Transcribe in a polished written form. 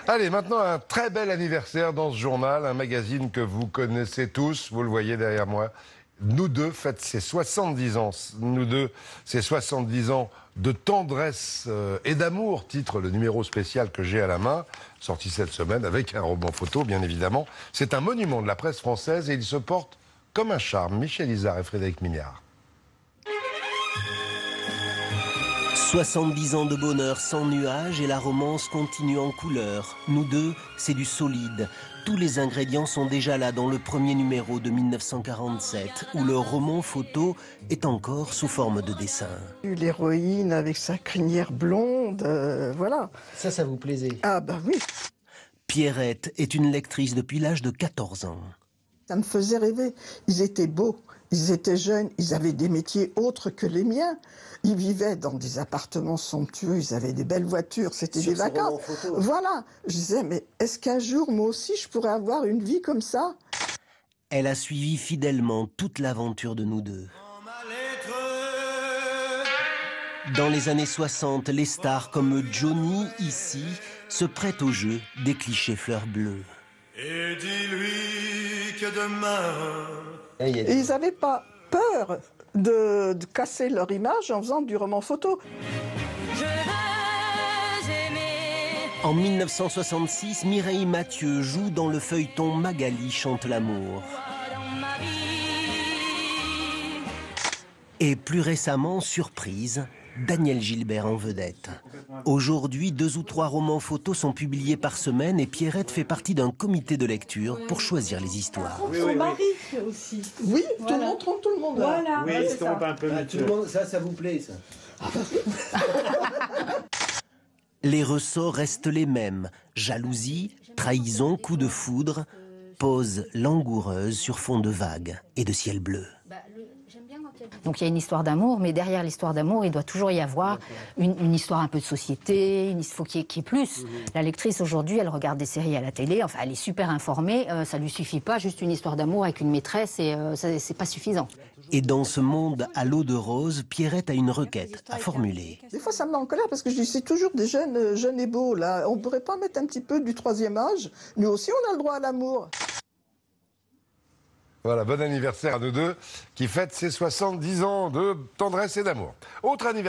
Allez, maintenant un très bel anniversaire dans ce journal, un magazine que vous connaissez tous, vous le voyez derrière moi. Nous deux fêtent ses 70 ans. Nous deux, ses 70 ans de tendresse et d'amour, titre le numéro spécial que j'ai à la main, sorti cette semaine avec un roman photo, bien évidemment. C'est un monument de la presse française et il se porte comme un charme. Michel Izard et Frédéric Mignard. 70 ans de bonheur sans nuages et la romance continue en couleur. Nous deux, c'est du solide. Tous les ingrédients sont déjà là dans le premier numéro de 1947, où le roman photo est encore sous forme de dessin. L'héroïne avec sa crinière blonde, voilà. Ça vous plaisait? Ah bah oui. Pierrette est une lectrice depuis l'âge de 14 ans. Ça me faisait rêver. Ils étaient beaux, ils étaient jeunes, ils avaient des métiers autres que les miens. Ils vivaient dans des appartements somptueux, ils avaient des belles voitures, c'était des vacances. Voilà, je disais, mais est-ce qu'un jour, moi aussi, je pourrais avoir une vie comme ça? Elle a suivi fidèlement toute l'aventure de nous deux. Dans les années 60, les stars comme Johnny, ici, se prêtent au jeu des clichés fleurs bleues. Et dis-lui que demain... Et ils n'avaient pas peur de casser leur image en faisant du roman photo. En 1966, Mireille Mathieu joue dans le feuilleton Magali chante l'amour. Et plus récemment, surprise, Daniel Gilbert en vedette. Aujourd'hui, 2 ou 3 romans photos sont publiés par semaine et Pierrette fait partie d'un comité de lecture pour choisir les histoires. Son mari aussi. Oui, voilà. tout le monde trompe tout le monde. Voilà, oui, c'est ça. un peu tout le monde, ça vous plaît, ça? Les ressorts restent les mêmes. Jalousie, trahison, coup de foudre, pose langoureuse sur fond de vagues et de ciel bleu. Donc il y a une histoire d'amour, mais derrière l'histoire d'amour, il doit toujours y avoir une histoire un peu de société, il faut qu'il y ait plus. La lectrice aujourd'hui, elle regarde des séries à la télé, enfin elle est super informée, ça lui suffit pas, juste une histoire d'amour avec une maîtresse, et c'est pas suffisant. Et dans ce monde à l'eau de rose, Pierrette a une requête à formuler. Des fois, ça me met en colère parce que je dis, c'est toujours des jeunes et beaux, là. On pourrait pas mettre un petit peu du 3e âge? Nous aussi, on a le droit à l'amour. Voilà, bon anniversaire à nous deux qui fêtent ses 70 ans de tendresse et d'amour. Autre anniversaire.